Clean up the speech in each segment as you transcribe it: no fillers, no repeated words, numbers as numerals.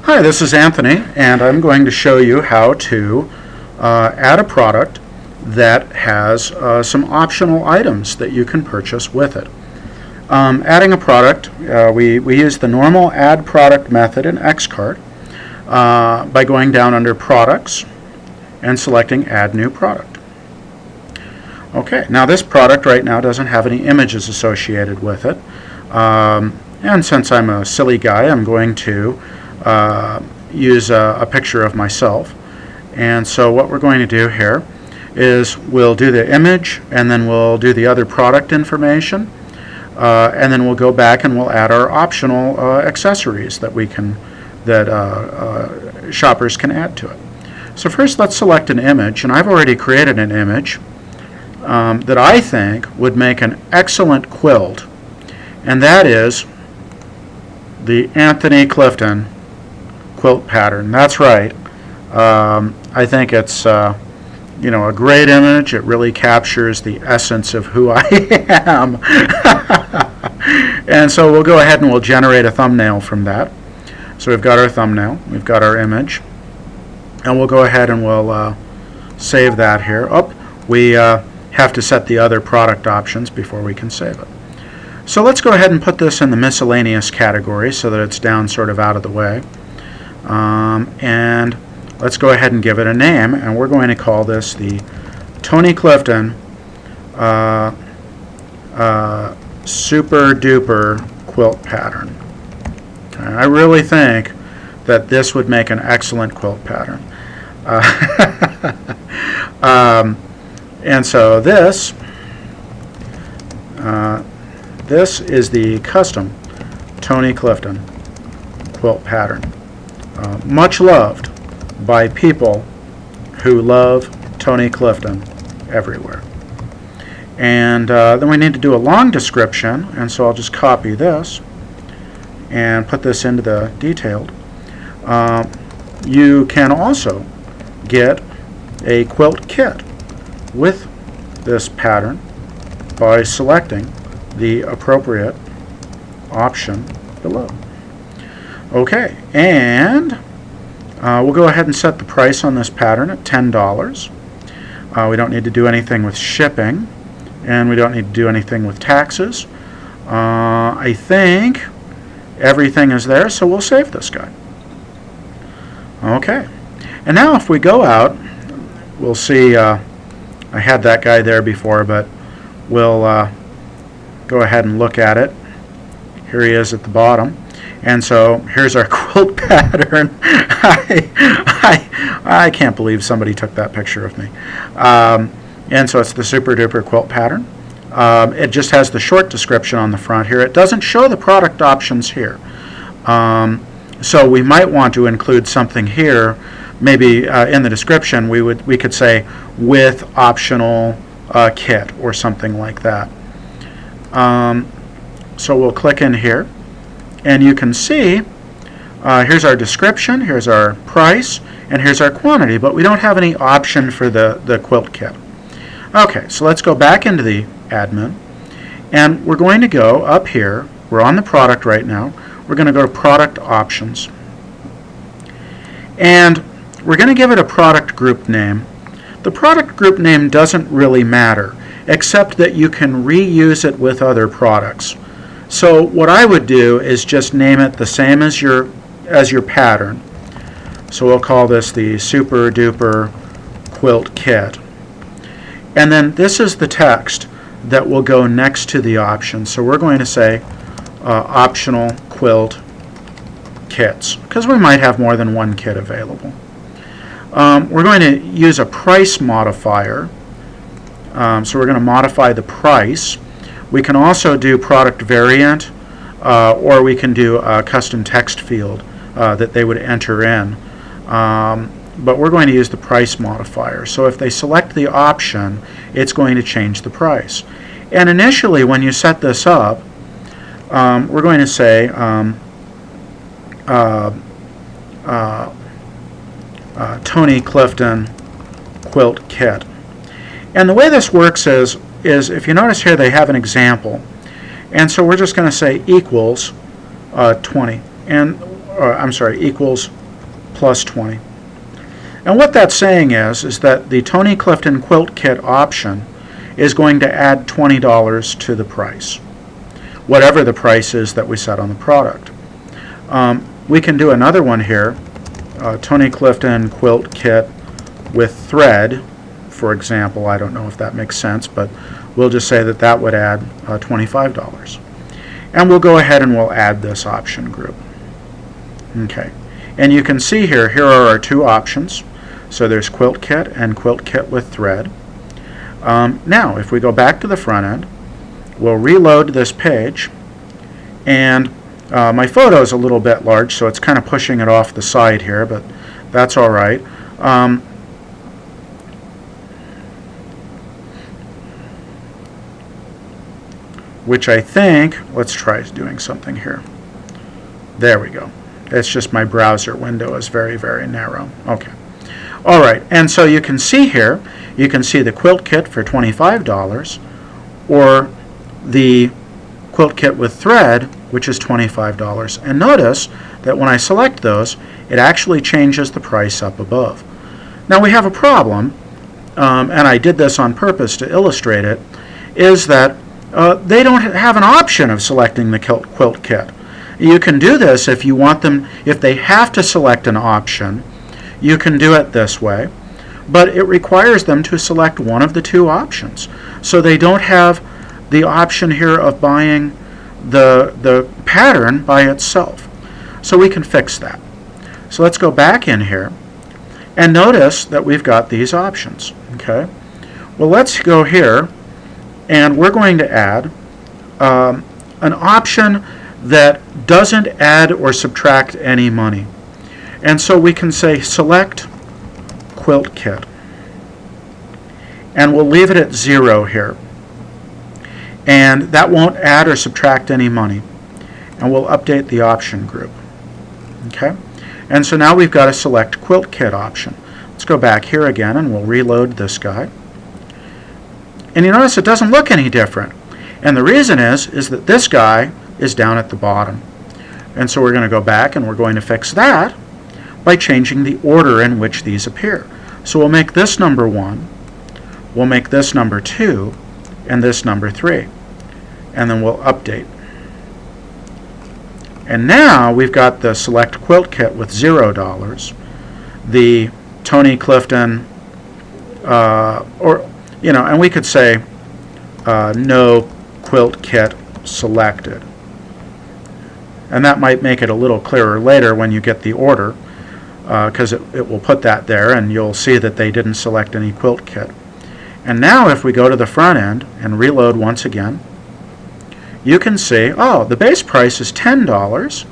Hi, this is Anthony, and I'm going to show you how to add a product that has some optional items that you can purchase with it. Adding a product, we use the normal add product method in xcart by going down under products and selecting add new product. Okay, now this product right now doesn't have any images associated with it, and since I'm a silly guy, I'm going to use a picture of myself. And so what we're going to do here is we'll do the image, and then we'll do the other product information, and then we'll go back and we'll add our optional accessories that shoppers can add to it. So first let's select an image, and I've already created an image that I think would make an excellent quilt, and that is the Anthony Clifton quilt pattern. That's right. I think it's a great image. It really captures the essence of who I am. And so we'll go ahead and we'll generate a thumbnail from that. So we've got our thumbnail, we've got our image, and we'll go ahead and we'll save that here. Oh, we have to set the other product options before we can save it. So let's go ahead and put this in the miscellaneous category so that it's down sort of out of the way. And let's go ahead and give it a name, and we're going to call this the Tony Clifton Super Duper Quilt Pattern. Okay, I really think that this would make an excellent quilt pattern. And so this is the custom Tony Clifton quilt pattern. Much loved by people who love Tony Clifton everywhere. And then we need to do a long description, and so I'll just copy this and put this into the detailed. You can also get a quilt kit with this pattern by selecting the appropriate option below. Okay, and we'll go ahead and set the price on this pattern at $10. We don't need to do anything with shipping, and we don't need to do anything with taxes. I think everything is there, so we'll save this guy. Okay, and now if we go out, we'll see, I had that guy there before, but we'll go ahead and look at it. Here he is at the bottom. And so here's our quilt pattern. I can't believe somebody took that picture of me. And so it's the Super Duper quilt pattern. It just has the short description on the front here. It doesn't show the product options here. So we might want to include something here. Maybe in the description we could say with optional kit or something like that. So we'll click in here, and you can see here's our description, here's our price, and here's our quantity, but we don't have any option for the quilt kit. Okay, so let's go back into the admin, and we're going to go up here. We're on the product right now. We're going to go to product options, and we're going to give it a product group name. The product group name doesn't really matter, except that you can reuse it with other products. So what I would do is just name it the same as your pattern. So we'll call this the Super Duper Quilt Kit. And then this is the text that will go next to the option. So we're going to say optional quilt kits, because we might have more than one kit available. We're going to use a price modifier. So we're going to modify the price. We can also do product variant, or we can do a custom text field that they would enter in. But we're going to use the price modifier. So if they select the option, it's going to change the price. And initially, when you set this up, we're going to say Tony Clifton quilt kit. And the way this works is if you notice here they have an example, and so we're just going to say equals 20. and I'm sorry, equals plus 20. And what that's saying is that the Tony Clifton Quilt Kit option is going to add $20 to the price, whatever the price is that we set on the product. We can do another one here, Tony Clifton Quilt Kit with thread, for example. I don't know if that makes sense, but we'll just say that that would add $25. And we'll go ahead and we'll add this option group. Okay, and you can see here are our two options. So there's Quilt Kit and Quilt Kit with thread. Now, if we go back to the front end, we'll reload this page, and my photo is a little bit large, so it's kind of pushing it off the side here, but that's all right. Which I think, let's try doing something here. There we go. It's just my browser window is very, very narrow. Okay. All right, and so you can see here, you can see the quilt kit for $25 or the quilt kit with thread, which is $25. And notice that when I select those, it actually changes the price up above. Now we have a problem, and I did this on purpose to illustrate it, is that they don't have an option of selecting the quilt kit. You can do this if you want them, if they have to select an option, you can do it this way, but it requires them to select one of the two options. So they don't have the option here of buying the pattern by itself. So we can fix that. So let's go back in here and notice that we've got these options. Okay. Well, let's go here and we're going to add an option that doesn't add or subtract any money. And so we can say select quilt kit, and we'll leave it at 0 here, and that won't add or subtract any money, and we'll update the option group. Okay, and so now we've got a select quilt kit option. Let's go back here again and we'll reload this guy, and you notice it doesn't look any different, and the reason is that this guy is down at the bottom, and so we're going to go back and we're going to fix that by changing the order in which these appear. So we'll make this number 1, we'll make this number 2, and this number 3, and then we'll update. And now we've got the select quilt kit with $0, the Tony Clifton, and we could say no quilt kit selected. And that might make it a little clearer later when you get the order, because it will put that there and you'll see that they didn't select any quilt kit. And now if we go to the front end and reload once again, you can see, oh, the base price is $10,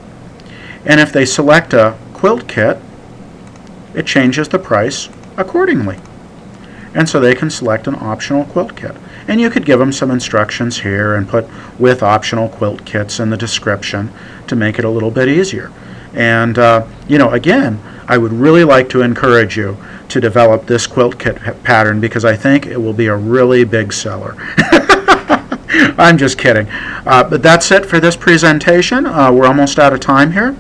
and if they select a quilt kit, it changes the price accordingly. And so they can select an optional quilt kit. And you could give them some instructions here and put with optional quilt kits in the description to make it a little bit easier. And, again, I would really like to encourage you to develop this quilt kit pattern because I think it will be a really big seller. I'm just kidding. But that's it for this presentation. We're almost out of time here.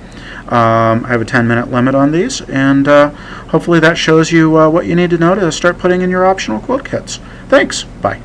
I have a 10-minute limit on these, and hopefully that shows you what you need to know to start putting in your optional quilt kits. Thanks. Bye.